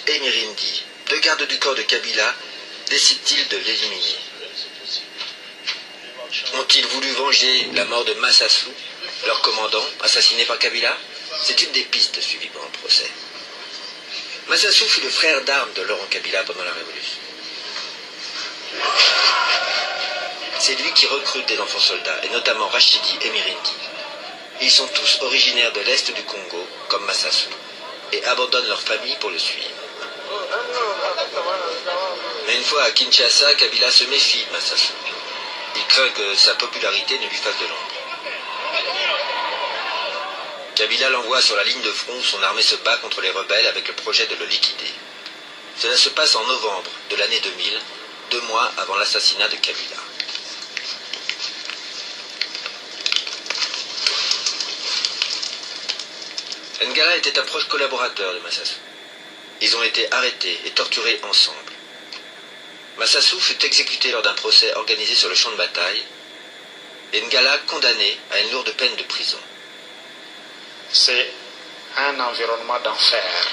et Mirindi, deux gardes du corps de Kabila, décident-ils de l'éliminer? Ont-ils voulu venger la mort de Massassou, leur commandant, assassiné par Kabila? C'est une des pistes suivies pendant le procès. Massassou fut le frère d'armes de Laurent Kabila pendant la Révolution. C'est lui qui recrute des enfants soldats, et notamment Rachidi et Mirindi. Ils sont tous originaires de l'Est du Congo, comme Massassou, et abandonnent leur famille pour le suivre. Mais une fois à Kinshasa, Kabila se méfie de Massassou. Il craint que sa popularité ne lui fasse de l'ombre. Kabila l'envoie sur la ligne de front où son armée se bat contre les rebelles avec le projet de le liquider. Cela se passe en novembre de l'année 2000, 2 mois avant l'assassinat de Kabila. Ngala était un proche collaborateur de Massassou. Ils ont été arrêtés et torturés ensemble. Massassou fut exécuté lors d'un procès organisé sur le champ de bataille et Ngala condamné à une lourde peine de prison. C'est un environnement d'enfer.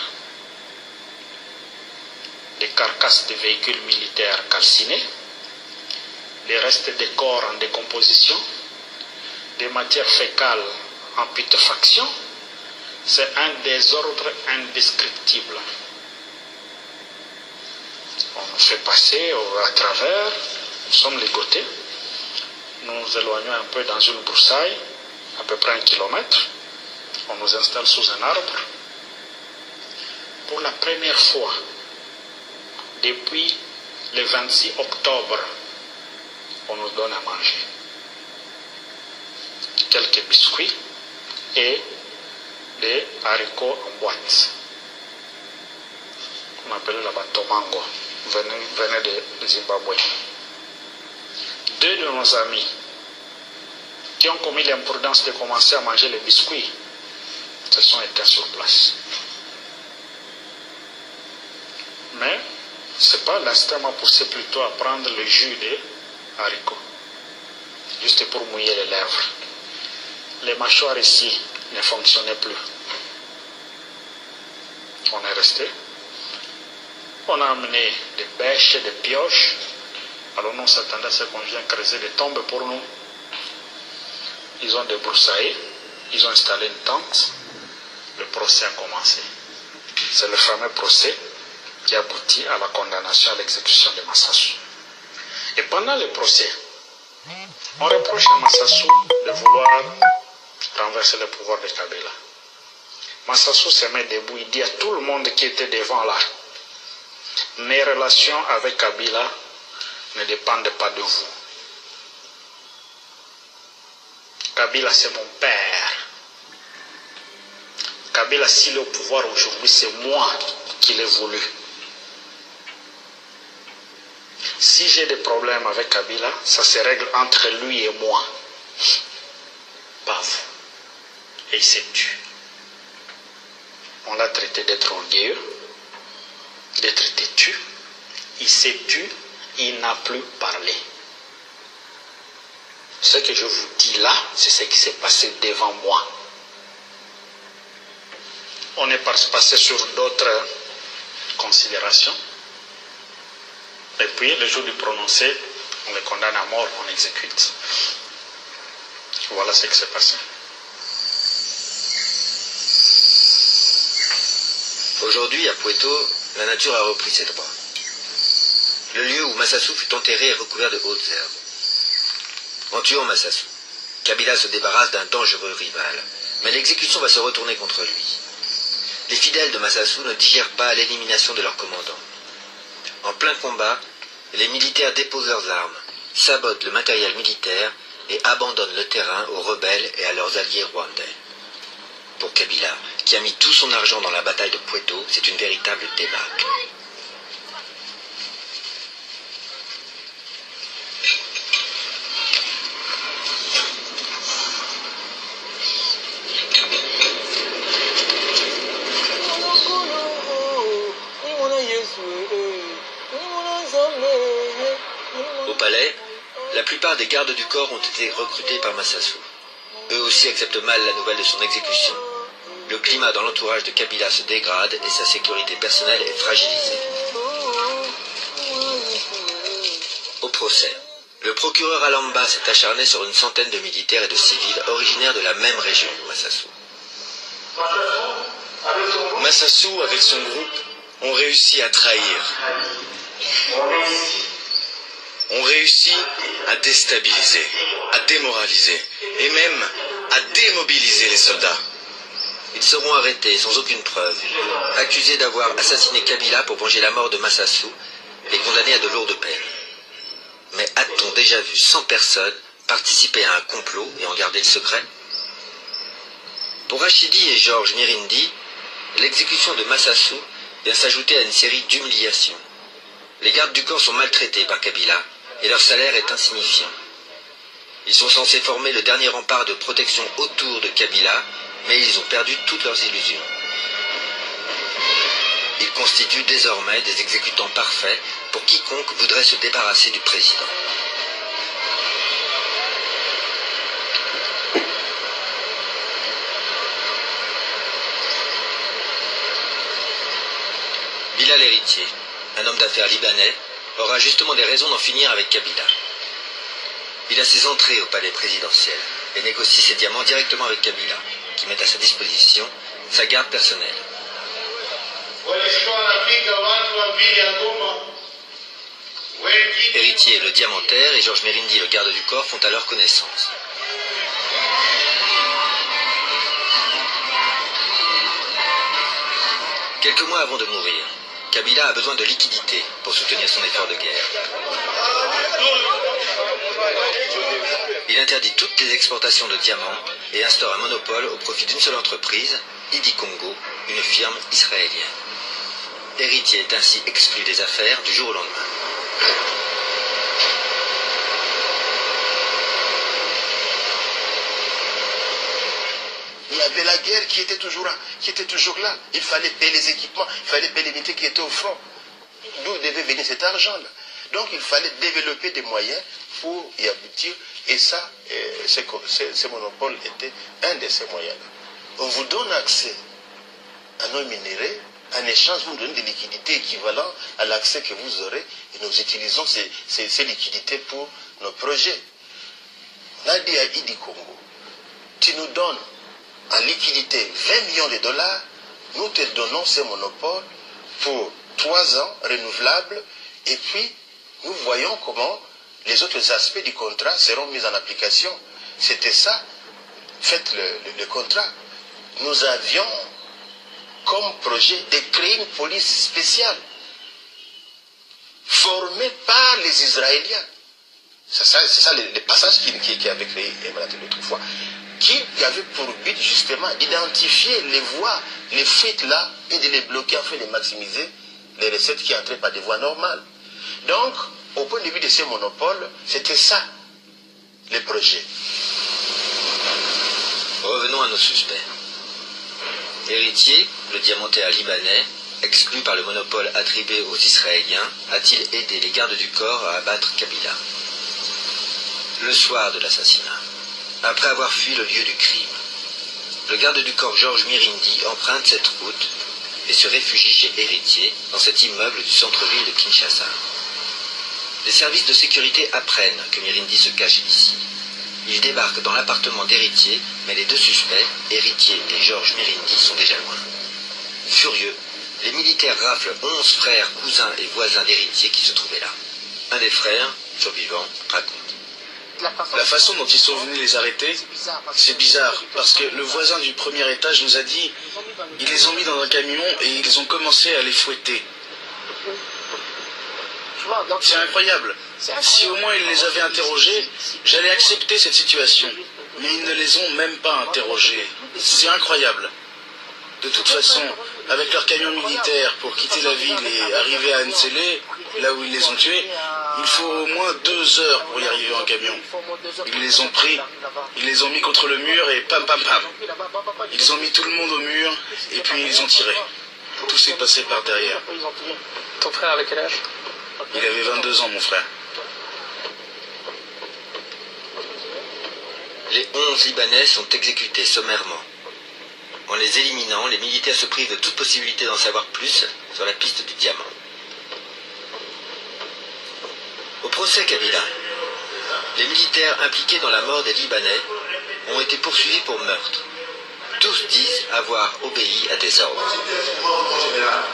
Des carcasses de véhicules militaires calcinés, des restes des corps en décomposition, des matières fécales en putréfaction. C'est un désordre indescriptible. On nous fait passer à travers, nous sommes ligotés, nous nous éloignons un peu dans une broussaille, à peu près 1 kilomètre, on nous installe sous un arbre. Pour la première fois, depuis le 26 octobre, on nous donne à manger quelques biscuits et des haricots en boîte. On appelle là-bas tomango, venait de Zimbabwe. 2 de nos amis qui ont commis l'imprudence de commencer à manger les biscuits se sont éteints sur place. Mais c'est pas l'instinct m'a poussé plutôt à prendre le jus des haricots, juste pour mouiller les lèvres. Les mâchoires ici ne fonctionnaient plus. On est resté. On a amené des bêches, des pioches. Alors nous, on s'attendait à ce qu'on vienne creuser des tombes pour nous. Ils ont débroussaillé. Ils ont installé une tente. Le procès a commencé. C'est le fameux procès qui aboutit à la condamnation à l'exécution de Massassou. Et pendant le procès, on reproche à Massassou de vouloir renverser le pouvoir de Kabila. Massassou se met debout, il dit à tout le monde qui était devant là, mes relations avec Kabila ne dépendent pas de vous. Kabila c'est mon père. Kabila s'il est au pouvoir aujourd'hui, c'est moi qui l'ai voulu. Si j'ai des problèmes avec Kabila, ça se règle entre lui et moi. Pas vous. Et il s'est tué. On l'a traité d'être orgueilleux, d'être têtu. Il s'est tué, il n'a plus parlé. Ce que je vous dis là, c'est ce qui s'est passé devant moi. On est passé sur d'autres considérations. Et puis, le jour du prononcé, on les condamne à mort, on exécute. Voilà ce qui s'est passé. Aujourd'hui, à Pweto, la nature a repris ses droits. Le lieu où Massassou fut enterré est recouvert de hautes herbes. En tuant Massassou, Kabila se débarrasse d'un dangereux rival, mais l'exécution va se retourner contre lui. Les fidèles de Massassou ne digèrent pas l'élimination de leur commandant. En plein combat, les militaires déposent leurs armes, sabotent le matériel militaire et abandonnent le terrain aux rebelles et à leurs alliés rwandais. Pour Kabila, qui a mis tout son argent dans la bataille de Pweto, c'est une véritable débâcle. Au palais, la plupart des gardes du corps ont été recrutés par Massassou. Eux aussi acceptent mal la nouvelle de son exécution. le climat dans l'entourage de Kabila se dégrade et sa sécurité personnelle est fragilisée. Au procès, le procureur Alamba s'est acharné sur une centaine de militaires et de civils originaires de la même région, Massassou. Massassou, avec son groupe, ont réussi à trahir. On réussit à déstabiliser, à démoraliser et même à démobiliser les soldats. Ils seront arrêtés sans aucune preuve, accusés d'avoir assassiné Kabila pour venger la mort de Massassou et condamnés à de lourdes peines. Mais a-t-on déjà vu 100 personnes participer à un complot et en garder le secret? Pour Rachidi et Georges Mirindi, l'exécution de Massassou vient s'ajouter à une série d'humiliations. Les gardes du corps sont maltraités par Kabila et leur salaire est insignifiant. Ils sont censés former le dernier rempart de protection autour de Kabila, mais ils ont perdu toutes leurs illusions. Ils constituent désormais des exécutants parfaits pour quiconque voudrait se débarrasser du président. Bilal Héritier, un homme d'affaires libanais, aura justement des raisons d'en finir avec Kabila. Il a ses entrées au palais présidentiel et négocie ses diamants directement avec Kabila, qui met à sa disposition sa garde personnelle. Héritier, le diamantaire, et Georges Mirindi, le garde du corps, font alors connaissance. Quelques mois avant de mourir, Kabila a besoin de liquidités pour soutenir son effort de guerre. Il interdit toutes les exportations de diamants et instaure un monopole au profit d'une seule entreprise, Idi Congo, une firme israélienne. Héritier est ainsi exclu des affaires du jour au lendemain. Il y avait la guerre qui était toujours là. Il fallait payer les équipements, il fallait payer les unités qui étaient au front. D'où devait venir cet argent-là? Donc il fallait développer des moyens pour y aboutir. Et ça, ce monopole était un de ces moyens-là. On vous donne accès à nos minéraux. En échange, vous nous donnez des liquidités équivalentes à l'accès que vous aurez. Et nous utilisons ces liquidités pour nos projets. On a dit à Idi Congo, tu nous donnes en liquidité 20 millions de dollars, nous te donnons ces monopoles pour 3 ans renouvelables, et puis nous voyons comment les autres aspects du contrat seront mis en application. C'était ça, faites le contrat. Nous avions comme projet de créer une police spéciale formée par les Israéliens. C'est ça le passage qui avait créé Emmanuel l'autre fois, qui avait pour but justement d'identifier les voies, les fuites là, et de les bloquer afin de maximiser les recettes qui entraient par des voies normales. Donc, au point de vue de ces monopoles, c'était ça, les projets. Revenons à nos suspects. Héritier, le diamantaire libanais, exclu par le monopole attribué aux Israéliens, a-t-il aidé les gardes du corps à abattre Kabila? Le soir de l'assassinat, après avoir fui le lieu du crime, le garde du corps Georges Mirindi emprunte cette route et se réfugie chez Héritier, dans cet immeuble du centre-ville de Kinshasa. Les services de sécurité apprennent que Mirindi se cache ici. Ils débarquent dans l'appartement d'Héritier, mais les deux suspects, Héritier et Georges Mirindi, sont déjà loin. Furieux, les militaires raflent 11 frères, cousins et voisins d'Héritier qui se trouvaient là. Un des frères, survivant, raconte. La façon dont ils sont venus les arrêter, c'est bizarre, parce que le voisin du premier étage nous a dit, ils les ont mis dans un camion et ils ont commencé à les fouetter. C'est incroyable. Si au moins ils les avaient interrogés, j'allais accepter cette situation. Mais ils ne les ont même pas interrogés. C'est incroyable. De toute façon, avec leur camion militaire pour quitter la ville et arriver à Nsele, là où ils les ont tués, il faut au moins 2 heures pour y arriver en camion. Ils les ont pris, ils les ont mis contre le mur et pam pam pam. Ils ont mis tout le monde au mur et puis ils ont tiré. Tout s'est passé par derrière. Ton frère avec quel âge? Il avait 22 ans, mon frère. Les 11 Libanais sont exécutés sommairement. En les éliminant, les militaires se privent de toute possibilité d'en savoir plus sur la piste du diamant. Au procès Kabila, les militaires impliqués dans la mort des Libanais ont été poursuivis pour meurtre. Tous disent avoir obéi à des ordres. Voilà.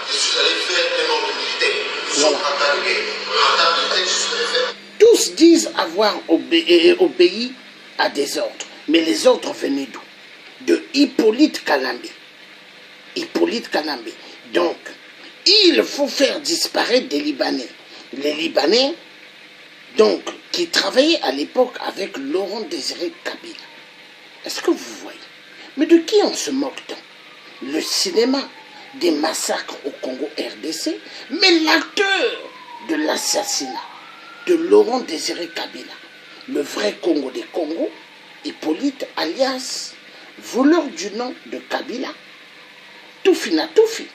Tous disent avoir obéi à des ordres. Mais les ordres venaient d'où? De Hippolyte Kalambé. Hippolyte Kalambé. Donc, il faut faire disparaître des Libanais. Les Libanais, donc, qui travaillaient à l'époque avec Laurent Désiré Kabila. Est-ce que vous voyez? Mais de qui on se moque-t-on? Le cinéma des massacres au Congo RDC, mais l'acteur de l'assassinat de Laurent Désiré Kabila, le vrai Congo des Congos, Hippolyte alias voleur du nom de Kabila, Toufina Toufi,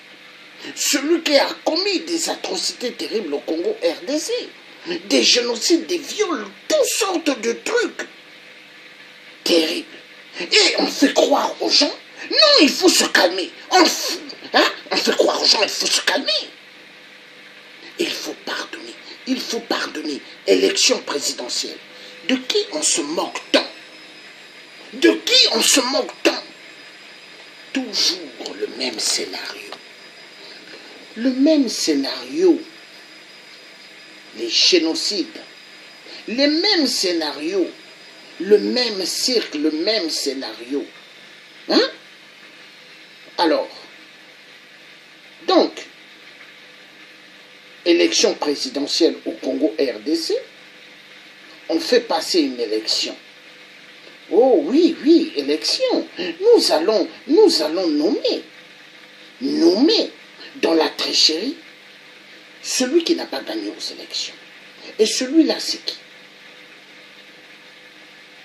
celui qui a commis des atrocités terribles au Congo RDC, des génocides, des viols, toutes sortes de trucs terribles. Et on fait croire aux gens, non, il faut se calmer. On fait croire aux gens, il faut se calmer. Il faut pardonner. Il faut pardonner. Élection présidentielle. De qui on se moque tant? De qui on se moque tant? Toujours le même scénario. Le même scénario. Les génocides. Les mêmes scénarios. Le même cirque, le même scénario. Hein? Alors, donc, élection présidentielle au Congo RDC, on fait passer une élection. Oh oui, oui, élection. Nous allons nommer dans la tricherie celui qui n'a pas gagné aux élections. Et celui-là, c'est qui?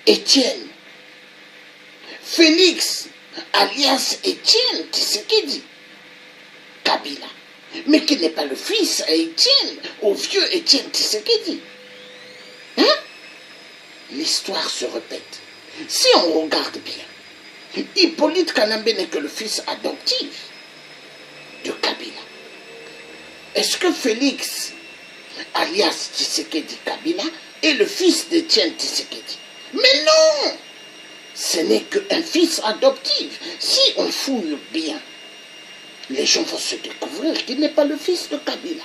Étienne. Félix, alias Étienne Tshisekedi Kabila. Mais qui n'est pas le fils à Étienne, au vieux Étienne Tshisekedi. Hein? L'histoire se répète. Si on regarde bien, Hippolyte Kalambé n'est que le fils adoptif de Kabila. Est-ce que Félix, alias Tshisekedi Kabila, est le fils d'Étienne Tshisekedi? Mais non! Ce n'est qu'un fils adoptif. Si on fouille bien, les gens vont se découvrir qu'il n'est pas le fils de Kabila.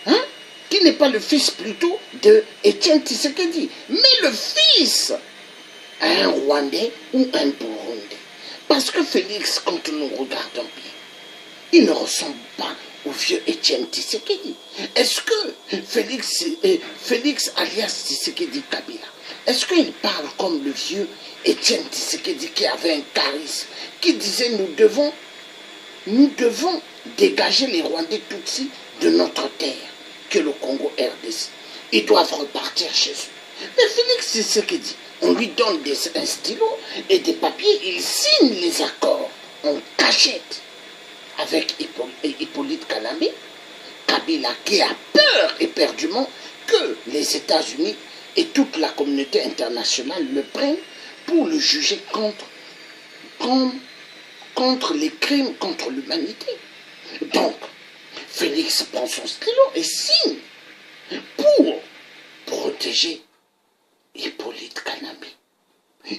Hein? Qu'il n'est pas le fils plutôt de Étienne Tshisekedi, mais le fils à un Rwandais ou un Burundais. Parce que Félix, quand nous regardons bien, il ne ressemble pas au vieux Étienne Tshisekedi. Est-ce que Félix alias Tshisekedi Kabila, est-ce qu'il parle comme le vieux Étienne Tshisekedi qui avait un charisme, qui disait nous devons dégager les Rwandais Tutsis de notre terre, que le Congo RDC. Ils doivent repartir chez eux. Mais Félix Tshisekedi, on lui donne un stylo et des papiers, il signe les accords en cachette avec Hippolyte Kalambé, Kabila qui a peur éperdument que les États-Unis et toute la communauté internationale le prennent pour le juger contre les crimes contre l'humanité. Donc, Félix prend son stylo et signe pour protéger Hippolyte Kalambé.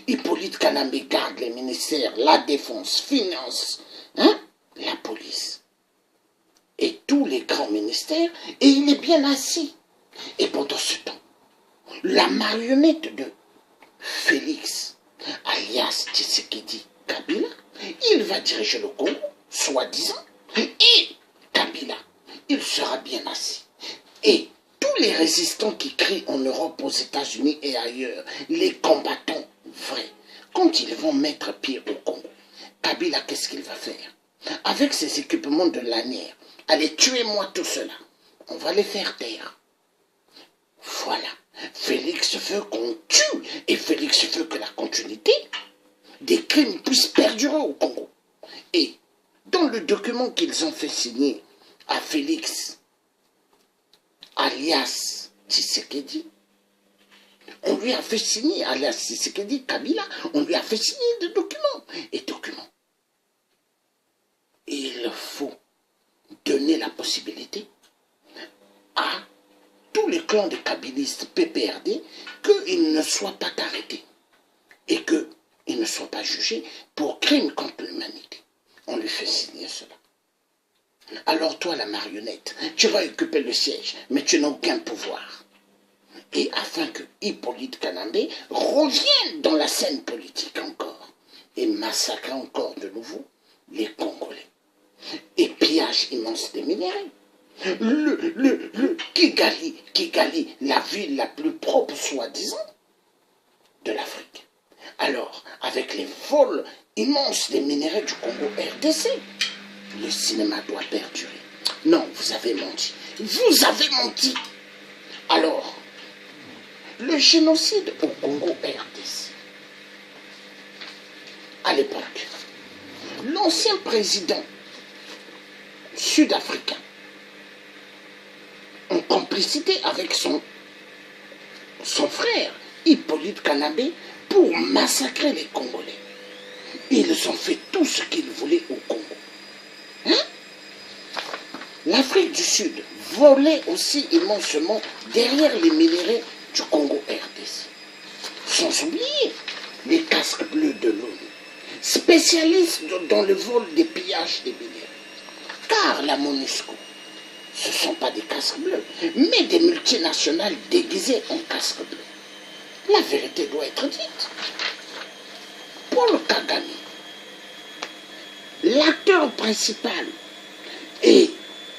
Hippolyte Kalambé garde les ministères, la défense, finance, la police et tous les grands ministères, et il est bien assis. Et pendant ce temps, la marionnette de Félix, alias Tshisekedi Kabila, il va diriger le Congo, soi-disant, et Kabila, il sera bien assis. Et tous les résistants qui crient en Europe, aux États-Unis et ailleurs, les combattants vrais, quand ils vont mettre pied au Congo, Kabila, qu'est-ce qu'il va faire? Avec ses équipements de lanière, allez, tuez-moi tout cela. On va les faire taire. Voilà. Félix veut qu'on tue, et Félix veut que la continuité des crimes puisse perdurer au Congo. Et dans le document qu'ils ont fait signer à Félix, alias Tshisekedi, on lui a fait signer, alias Tshisekedi Kabila, on lui a fait signer des documents. Et documents il faut donner la possibilité à tous les clans de kabylistes PPRD qu'ils ne soient pas arrêtés et qu'ils ne soient pas jugés pour crimes contre l'humanité. On lui fait signer cela. Alors toi, la marionnette, tu vas occuper le siège, mais tu n'as aucun pouvoir. Et afin que Hippolyte Kanambe revienne dans la scène politique encore et massacre encore de nouveau les Congolais. Et pillage immense des minéraux. Le Kigali, la ville la plus propre, soi-disant, de l'Afrique. Alors, avec les vols immenses des minéraux du Congo RDC, le cinéma doit perdurer. Non, vous avez menti. Vous avez menti. Alors, le génocide au Congo RDC, à l'époque, l'ancien président sud-africain, en complicité avec son frère, Hippolyte Kanambe, pour massacrer les Congolais. Ils ont fait tout ce qu'ils voulaient au Congo. Hein? L'Afrique du Sud volait aussi immensement derrière les minéraux du Congo RDC. Sans oublier les casques bleus de l'ONU, spécialistes dans le vol des pillages des minéraux. Car la MONUSCO, ce ne sont pas des casques bleus, mais des multinationales déguisées en casques bleus. La vérité doit être dite. Paul Kagame, l'acteur principal et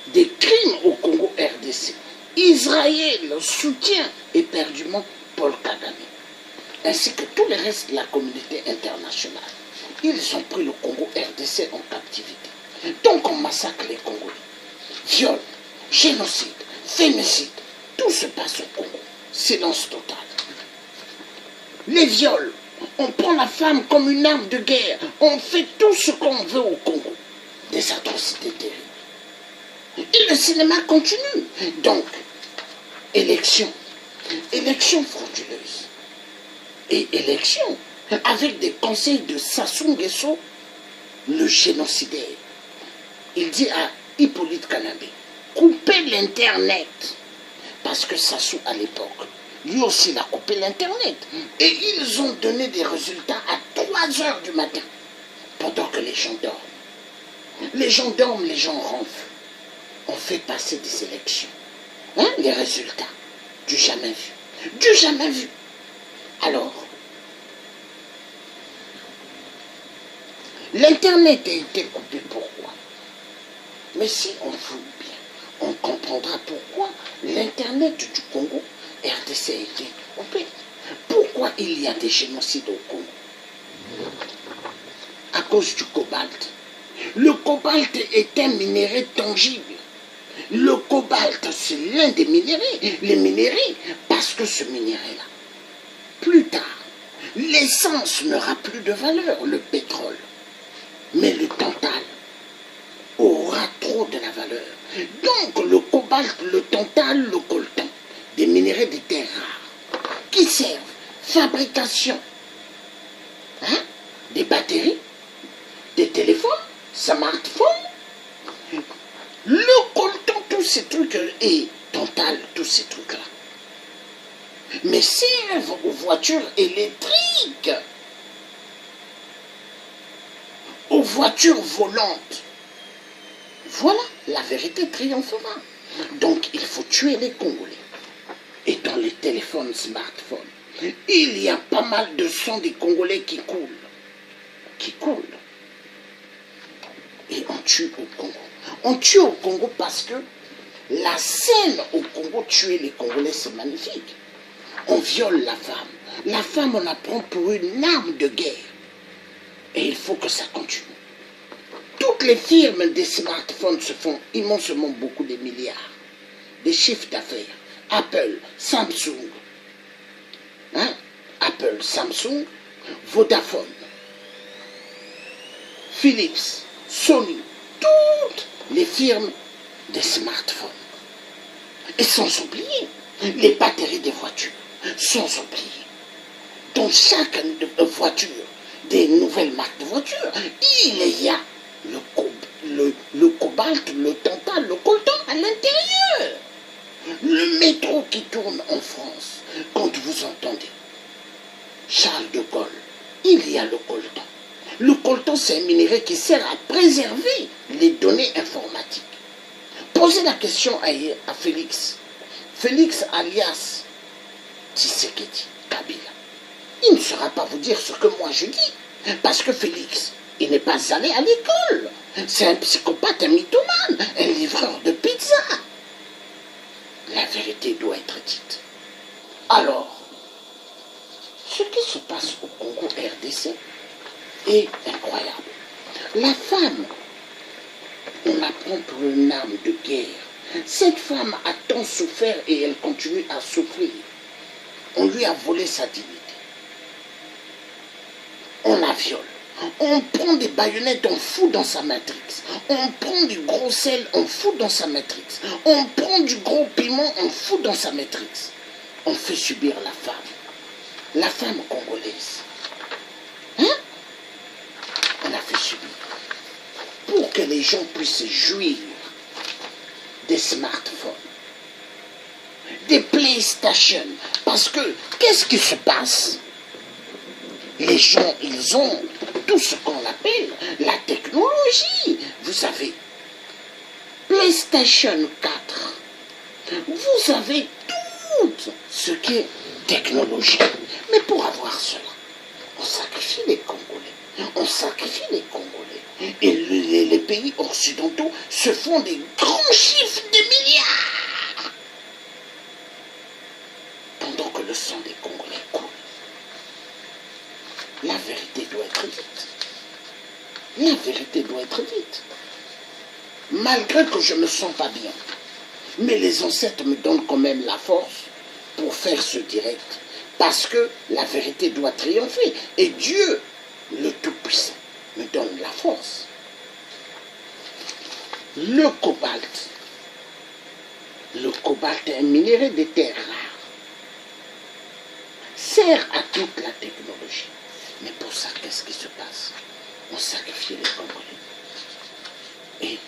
des crimes au Congo RDC, Israël soutient éperdument Paul Kagame, ainsi que tout le reste de la communauté internationale. Ils ont pris le Congo RDC en captivité. Donc on massacre les Congolais. Viol, génocide, fémicide, tout se passe au Congo. Silence total. Les viols, on prend la femme comme une arme de guerre. On fait tout ce qu'on veut au Congo. Des atrocités terribles. Et le cinéma continue. Donc, élection frauduleuse. Et élection avec des conseils de Sassou Nguesso, le génocidaire. Il dit à Hippolyte Kanambe, coupez l'Internet. Parce que Sassou, à l'époque, lui aussi, il a coupé l'Internet. Et ils ont donné des résultats à 3 heures du matin, pendant que les gens dorment. Les gens dorment, les gens ronflent. On fait passer des élections. Hein, les résultats, du jamais vu. Du jamais vu. Alors, l'Internet a été coupé, pourquoi? Mais si on fouille bien, on comprendra pourquoi l'Internet du Congo RDC a été coupé. Pourquoi il y a des génocides au Congo? À cause du cobalt. Le cobalt est un minerai tangible. Le cobalt, c'est l'un des minéraux. Les minéraux, parce que ce minerai-là, plus tard, l'essence n'aura plus de valeur, le pétrole. Mais le tantal aura trop de la valeur. Donc le cobalt, le tantal, le coltan, des minéraux de terres rares, qui servent fabrication, hein, des batteries, des téléphones, smartphones, le coltan, tous ces trucs, et tantal, tous ces trucs-là. Mais servent aux voitures électriques, aux voitures volantes. Voilà, la vérité triomphera. Donc il faut tuer les Congolais. Et dans les téléphones smartphones, il y a pas mal de sons des Congolais qui coulent. Qui coulent. Et on tue au Congo. On tue au Congo parce que la scène au Congo, tuer les Congolais, c'est magnifique. On viole la femme. La femme, on la prend pour une arme de guerre. Et il faut que ça continue. Toutes les firmes des smartphones se font immensement beaucoup de milliards. Des chiffres d'affaires. Apple, Samsung. Hein? Apple, Samsung, Vodafone, Philips, Sony. Toutes les firmes des smartphones. Et sans oublier les batteries des voitures. Sans oublier. Dans chaque voiture, des nouvelles marques de voitures, il y a le le cobalt, le tantal, le coltan à l'intérieur. Le métro qui tourne en France, quand vous entendez Charles de Gaulle, il y a le coltan. Le coltan, c'est un minerai qui sert à préserver les données informatiques. Posez la question à Félix. Félix alias Tshisekedi Kabila. Il ne saura pas vous dire ce que moi je dis. Parce que Félix, il n'est pas allé à l'école. C'est un psychopathe, un mythomane, un livreur de pizza. La vérité doit être dite. Alors, ce qui se passe au Congo RDC est incroyable. La femme, on la prend pour une arme de guerre. Cette femme a tant souffert et elle continue à souffrir. On lui a volé sa dignité. On la viole. On prend des baïonnettes, on fout dans sa matrix. On prend du gros sel, on fout dans sa matrix. On prend du gros piment, on fout dans sa matrix. On fait subir la femme congolaise. Hein? On la fait subir. Pour que les gens puissent jouir des smartphones, des PlayStation. Parce que, qu'est-ce qui se passe? Les gens, ils ont tout ce qu'on appelle la technologie. Vous savez, PlayStation 4, vous avez tout ce qui est technologie. Mais pour avoir cela, on sacrifie les Congolais. On sacrifie les Congolais. Et les pays occidentaux se font des grands chiffres de milliards. Pendant que le sang des Congolais coule. La vérité doit être dite. La vérité doit être dite. Malgré que je ne me sens pas bien. Mais les ancêtres me donnent quand même la force pour faire ce direct. Parce que la vérité doit triompher. Et Dieu, le Tout-Puissant, me donne la force. Le cobalt est un minerai de terre rare. Sert à toute la technologie. Mais pour ça, qu'est-ce qui se passe? On sacrifie les Congolais. Et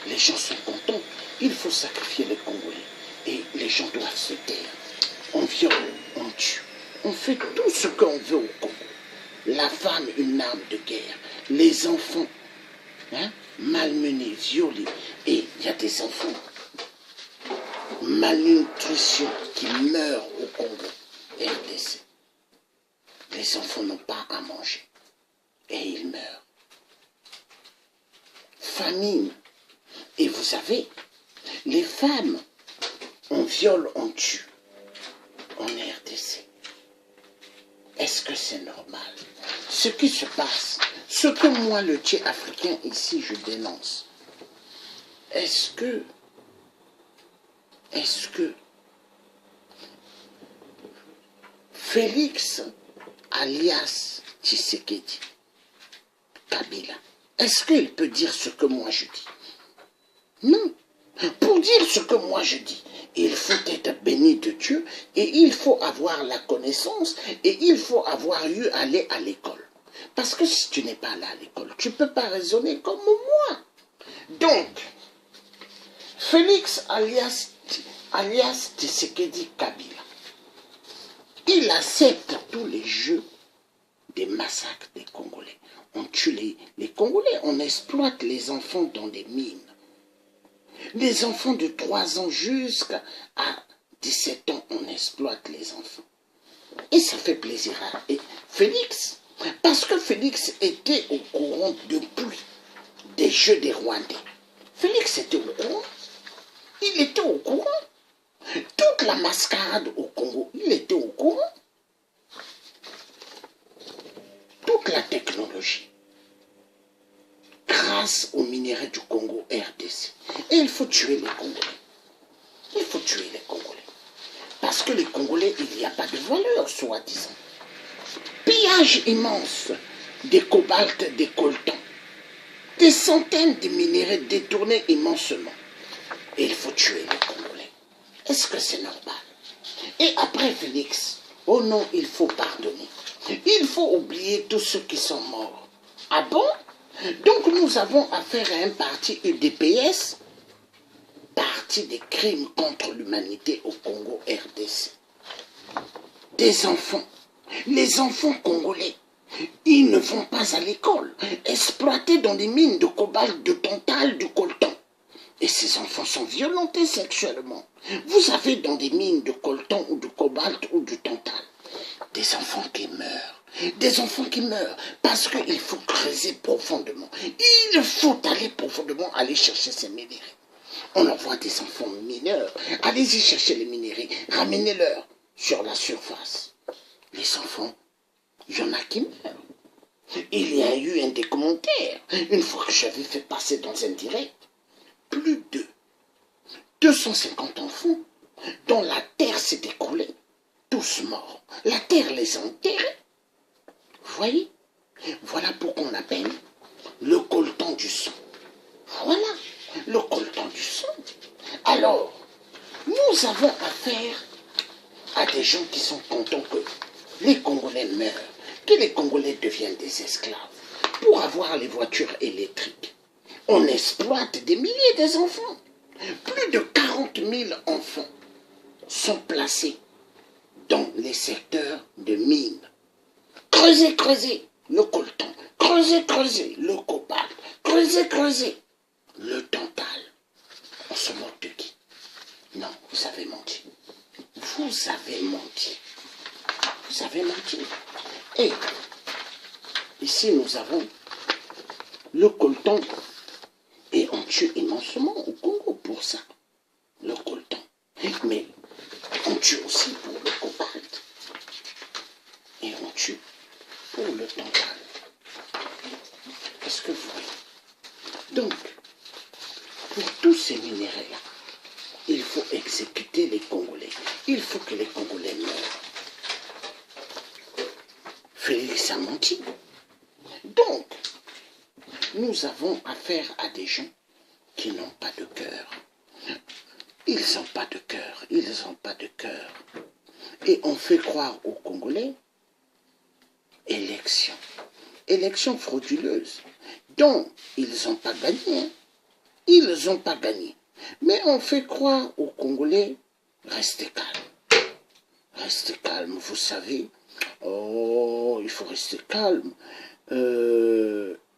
les gens sont contents. Il faut sacrifier les Congolais. Et les gens doivent se taire. On viole, on tue. On fait tout ce qu'on veut au Congo. La femme, une arme de guerre. Les enfants, malmenés, violés. Et il y a des enfants. Malnutrition qui meurent au Congo. RDC. Les enfants n'ont pas à manger. Et ils meurent. Famine. Et vous savez, les femmes, on viole, on tue. En RDC. Est-ce que c'est normal? Ce qui se passe, ce que moi, le Tché africain, ici, je dénonce. Est-ce que Félix alias Tshisekedi Kabila, est-ce qu'il peut dire ce que moi je dis? Non. Pour dire ce que moi je dis, il faut être béni de Dieu et il faut avoir la connaissance et il faut avoir eu à aller à l'école. Parce que si tu n'es pas allé à l'école, tu ne peux pas raisonner comme moi. Donc, Félix alias Tshisekedi Kabila, il accepte tous les jeux des massacres des Congolais. On tue les Congolais, on exploite les enfants dans des mines. Les enfants de 3 ans jusqu'à 17 ans, on exploite les enfants. Et ça fait plaisir à Félix. Parce que Félix était au courant depuis des jeux des Rwandais. Félix était au courant. Il était au courant. Toute la mascarade au Congo, il était au courant. Toute la technologie. Grâce aux minéraux du Congo RDC. Et il faut tuer les Congolais. Il faut tuer les Congolais. Parce que les Congolais, il n'y a pas de valeur, soi-disant. Pillage immense des cobaltes, des coltans. Des centaines de minéraux détournés immensement. Et il faut tuer les Congolais. Est-ce que c'est normal? Et après Félix, oh non, il faut pardonner. Il faut oublier tous ceux qui sont morts. Ah bon? Donc nous avons affaire à un parti UDPS, parti des crimes contre l'humanité au Congo RDC. Des enfants, les enfants congolais, ils ne vont pas à l'école, exploités dans des mines de cobalt, de tantal, du coltan. Et ces enfants sont violentés sexuellement. Vous avez dans des mines de coltan ou de cobalt ou du tantal des enfants qui meurent. Des enfants qui meurent parce qu'il faut creuser profondément. Il faut aller profondément, aller chercher ces minéraux. On envoie des enfants mineurs. Allez-y chercher les minéraux. Ramenez-leur sur la surface. Les enfants, il y en a qui meurent. Il y a eu un des commentaires. Une fois que j'avais fait passer dans un direct, plus de 250 enfants dont la terre s'est écroulée. Tous morts. La terre les a enterrés. Vous voyez? Voilà pourquoi on appelle le coltan du sang. Voilà, le coltan du sang. Alors, nous avons affaire à des gens qui sont contents que les Congolais meurent, que les Congolais deviennent des esclaves pour avoir les voitures électriques. On exploite des milliers d'enfants. Plus de 40 000 enfants sont placés dans les secteurs de mines. Creusez, creusez le coltan. Creusez, creusez le cobalt. Creusez, creusez le tantal. On se moque de qui? Non, vous avez menti. Vous avez menti. Vous avez menti. Et ici, nous avons le coltan. Et on tue immensément au Congo pour ça. Le coltan. Mais on tue aussi pour le cobalt. Et on tue pour le tantal. Est-ce que vous voyez? Donc, pour tous ces minéraux-là, il faut exécuter les Congolais. Il faut que les Congolais meurent. Félix a menti. Donc, nous avons affaire à des gens qui n'ont pas de cœur. Ils n'ont pas de cœur. Ils n'ont pas de cœur. Et on fait croire aux Congolais élection. Élection frauduleuse. Donc, ils n'ont pas gagné. Ils n'ont pas gagné. Mais on fait croire aux Congolais, restez calme. Restez calme, vous savez. Oh, il faut rester calme.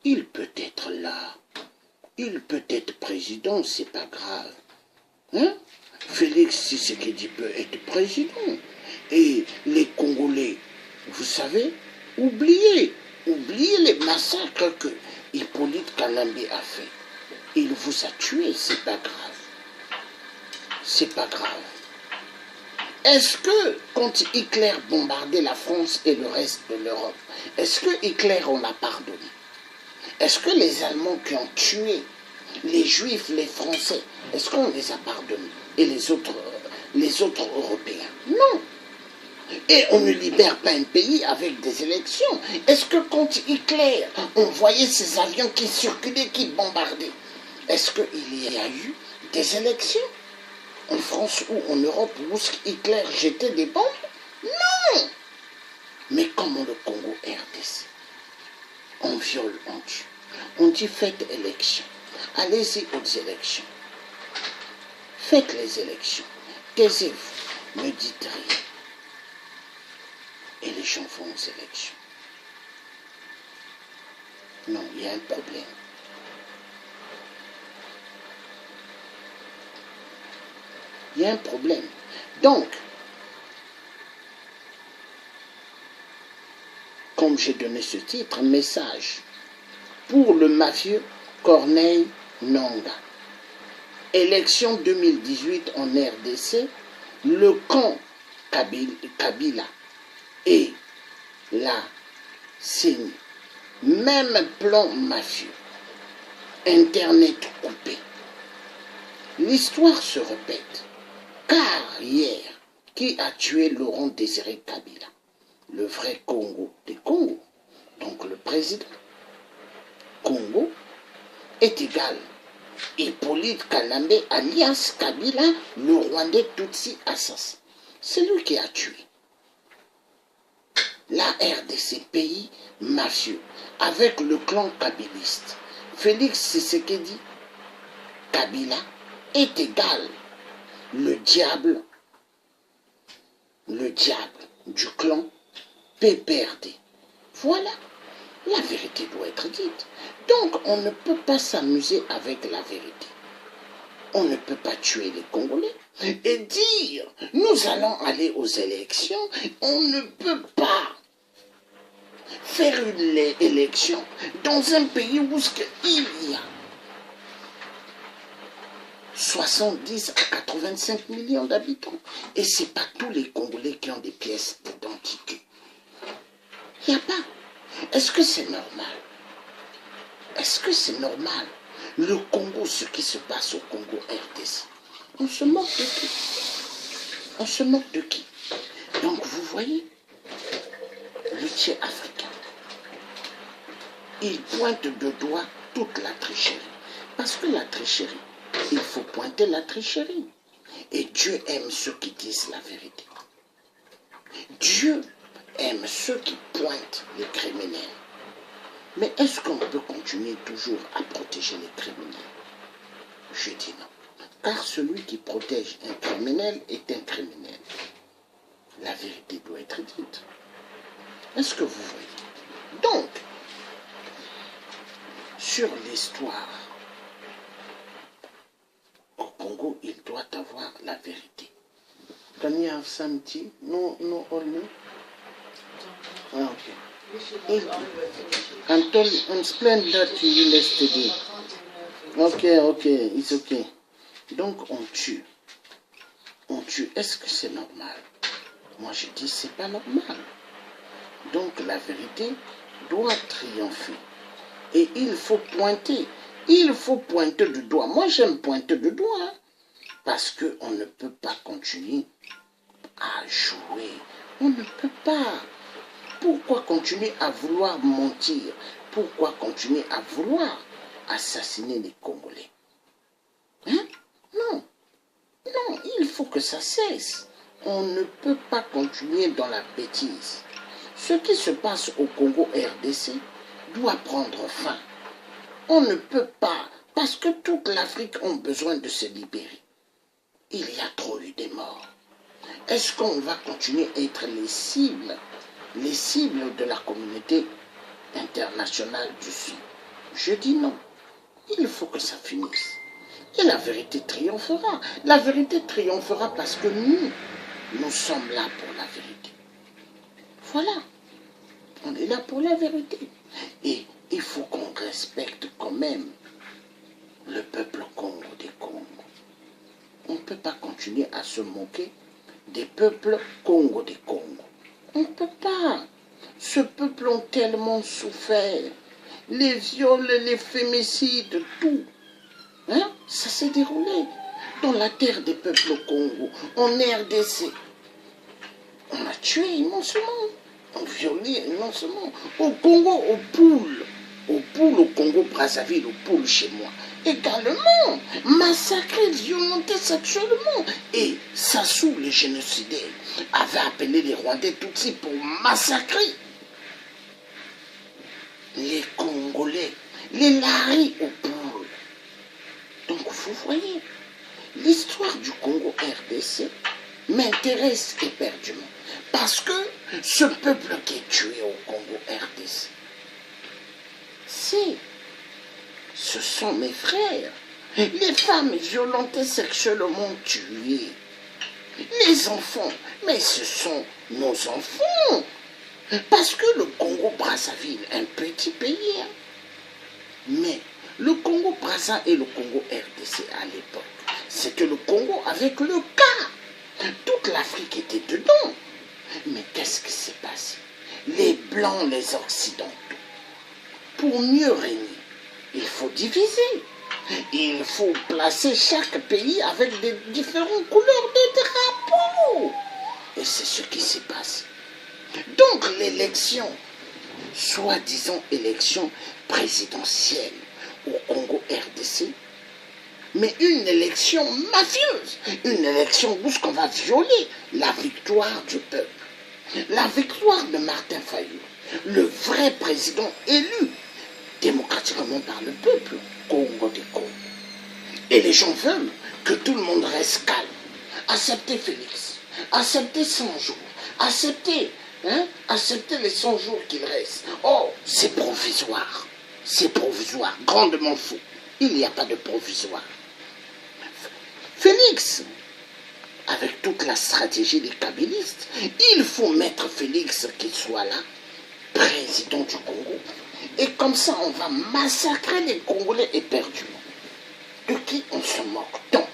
Il peut être là. Il peut être président, c'est pas grave. Hein? Félix Tshisekedi peut être président. Et les Congolais, vous savez, oubliez les massacres que Hippolyte Kalambé a fait. Il vous a tué, c'est pas grave. C'est pas grave. Est-ce que quand Hitler bombardait la France et le reste de l'Europe, est-ce que Hitler on l'a pardonné? Est-ce que les Allemands qui ont tué les Juifs, les Français, est-ce qu'on les a pardonnés? Et les autres Européens? Non. Et on ne libère pas un pays avec des élections. Est-ce que quand Hitler, on voyait ces avions qui circulaient, qui bombardaient, est-ce qu'il y a eu des élections en France ou en Europe où Hitler jetait des bombes? Non. Mais comme le Congo RDC, on viole, on tue. On dit faites élection. Allez-y aux élections. Faites les élections. Taisez-vous. Ne dites rien. Et les gens vont aux élections. Non, il y a un problème. Il y a un problème. Donc, comme j'ai donné ce titre, message pour le mafieux Corneille Nangaa. Élection 2018 en RDC, le camp Kabila et la CENI. Même plan mafieux. Internet coupé. L'histoire se répète. Car hier, qui a tué Laurent Désiré Kabila? Le vrai Congo des Congos, donc le président. Congo est égal Hippolyte Kalambé alias Kabila, le Rwandais Tutsi assassin. C'est lui qui a tué. La RDC, pays mafieux, avec le clan kabiliste. Félix Tshisekedi, Kabila, est égal. Le diable du clan PPRD. Voilà, la vérité doit être dite. Donc, on ne peut pas s'amuser avec la vérité. On ne peut pas tuer les Congolais et dire, nous allons aller aux élections. On ne peut pas faire une élection dans un pays où il y a 70 à 85 millions d'habitants. Et ce n'est pas tous les Congolais qui ont des pièces d'identité. Il n'y a pas. Est-ce que c'est normal? Est-ce que c'est normal? Le Congo, ce qui se passe au Congo RDC, on se moque de qui? On se moque de qui? Donc vous voyez, le tiers africain, il pointe de doigt toute la tricherie. Parce que la tricherie, il faut pointer la tricherie. Et Dieu aime ceux qui disent la vérité. Dieu aime ceux qui pointent les criminels. Mais est-ce qu'on peut continuer toujours à protéger les criminels? Je dis non. Car celui qui protège un criminel est un criminel. La vérité doit être dite. Est-ce que vous voyez? Donc, sur l'histoire, au Congo, il doit avoir la vérité. Can you have some tea? No, only? Ah, okay. I'm explain that to you yesterday. Okay, it's okay. Donc on tue. Est-ce que c'est normal? Moi je dis c'est pas normal. Donc la vérité doit triompher. Et il faut pointer. Il faut pointer du doigt. Moi j'aime pointer du doigt. Hein, parce qu'on ne peut pas continuer à jouer. On ne peut pas. Pourquoi continuer à vouloir mentir? Pourquoi continuer à vouloir assassiner les Congolais? Hein? Non. Non, il faut que ça cesse. On ne peut pas continuer dans la bêtise. Ce qui se passe au Congo RDC doit prendre fin. On ne peut pas, parce que toute l'Afrique a besoin de se libérer. Il y a trop eu des morts. Est-ce qu'on va continuer à être les cibles de la communauté internationale du Sud? Je dis non. Il faut que ça finisse. Et la vérité triomphera. La vérité triomphera parce que nous sommes là pour la vérité. Voilà. On est là pour la vérité. Et il faut qu'on respecte quand même le peuple Congo des Congos. On ne peut pas continuer à se moquer des peuples Congo des Congos. On ne peut pas. Ce peuple a tellement souffert. Les viols, les fémicides, tout. Hein? Ça s'est déroulé dans la terre des peuples Congo, en RDC. On a tué immensément. On a violé immensément. Au Congo, aux poules au Congo, Brazzaville, aux poules chez moi. Également, massacré, violenté sexuellement. Et Sassou, le génocidaire, avait appelé les Rwandais Tutsis pour massacrer les Congolais, les laris aux poules. Donc vous voyez, l'histoire du Congo RDC m'intéresse éperdument. Parce que ce peuple qui est tué au Congo RDC, ce sont mes frères. Les femmes violentées sexuellement tuées. Les enfants, mais ce sont nos enfants. Parce que le Congo-Brazzaville, un petit pays, hein, mais le Congo-Brazza et le Congo-RDC à l'époque, c'était le Congo avec le cas. Toute l'Afrique était dedans. Mais qu'est-ce qui s'est passé? Les Blancs, les Occidentaux, pour mieux régner, il faut diviser. Il faut placer chaque pays avec des différentes couleurs de drapeaux. Et c'est ce qui s'est passé. Donc l'élection, soi-disant élection présidentielle au Congo RDC, mais une élection mafieuse, une élection où on va violer la victoire du peuple. La victoire de Martin Fayulu, le vrai président élu démocratiquement par le peuple Congo des Congo. Et les gens veulent que tout le monde reste calme. Accepter Félix, accepter 100 jours, accepter les 100 jours qu'il reste. Oh, c'est provisoire. C'est provisoire, grandement faux. Il n'y a pas de provisoire. Félix, avec toute la stratégie des kabylistes, il faut mettre Félix qu'il soit là, président du Congo. Et comme ça, on va massacrer les Congolais éperdument. De qui on se moque-t-on?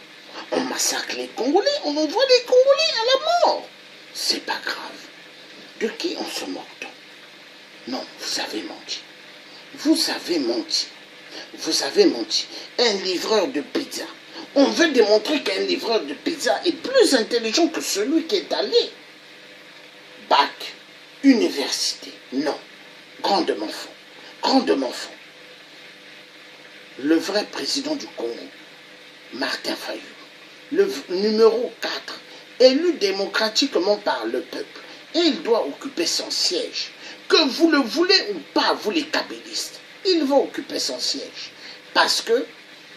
On massacre les Congolais, on envoie les Congolais à la mort. C'est pas grave. De qui on se moque-t-on? Non, vous avez menti. Vous avez menti. Vous avez menti. Un livreur de pizza. On veut démontrer qu'un livreur de pizza est plus intelligent que celui qui est allé. Bac, université. Non. Grandement faux. Grandement faux. Le vrai président du Congo, Martin Fayulu, le numéro 4, élu démocratiquement par le peuple, et il doit occuper son siège. Que vous le voulez ou pas, vous les kabylistes, il va occuper son siège. Parce que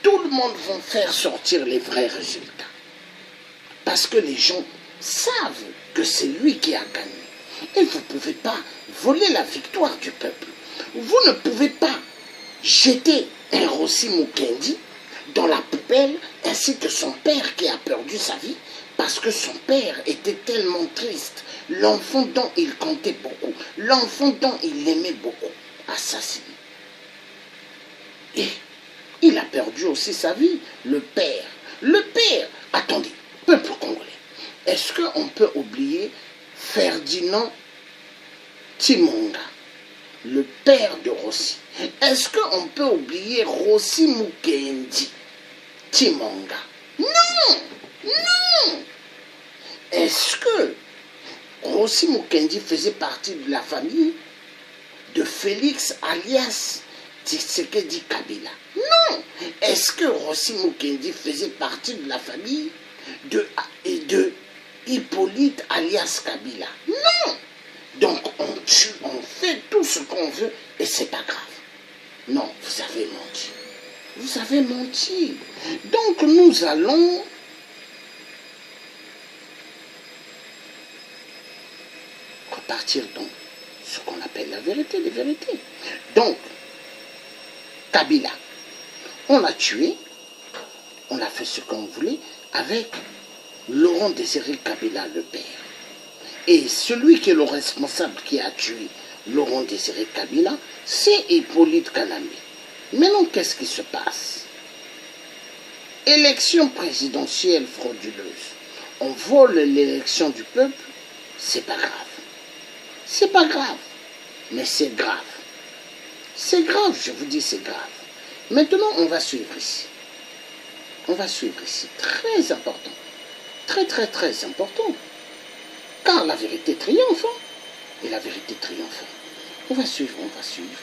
tout le monde va faire sortir les vrais résultats. Parce que les gens savent que c'est lui qui a gagné. Et vous ne pouvez pas voler la victoire du peuple. Vous ne pouvez pas jeter un Rossi Mukendi dans la poubelle ainsi que son père qui a perdu sa vie parce que son père était tellement triste. L'enfant dont il comptait beaucoup, l'enfant dont il aimait beaucoup, assassiné. Et il a perdu aussi sa vie, le père. Le père, attendez, peuple congolais, est-ce qu'on peut oublier Ferdinand Timonga, le père de Rossi? Est-ce qu'on peut oublier Rossi Mukendi Timonga? Non, non. Est-ce que Rossi Mukendi faisait partie de la famille de Félix alias Tshisekedi Kabila? Non. Est-ce que Rossi Mukendi faisait partie de la famille de Hippolyte alias Kabila? Non. Donc on tue, on fait tout ce qu'on veut et c'est pas grave. Non, vous avez menti. Vous avez menti. Donc nous allons repartir dans ce qu'on appelle la vérité des vérités. Donc, Kabila, on l'a tué, on a fait ce qu'on voulait avec Laurent Désiré Kabila, le père. Et celui qui est le responsable qui a tué Laurent Désiré Kabila, c'est Hippolyte Kalambé. Maintenant, qu'est-ce qui se passe? Élection présidentielle frauduleuse. On vole l'élection du peuple, c'est pas grave. C'est pas grave, mais c'est grave. C'est grave, je vous dis, c'est grave. Maintenant, on va suivre ici. On va suivre ici. Très important. Très, très, très important. Car la vérité triomphe. Et la vérité triomphe. On va suivre, on va suivre.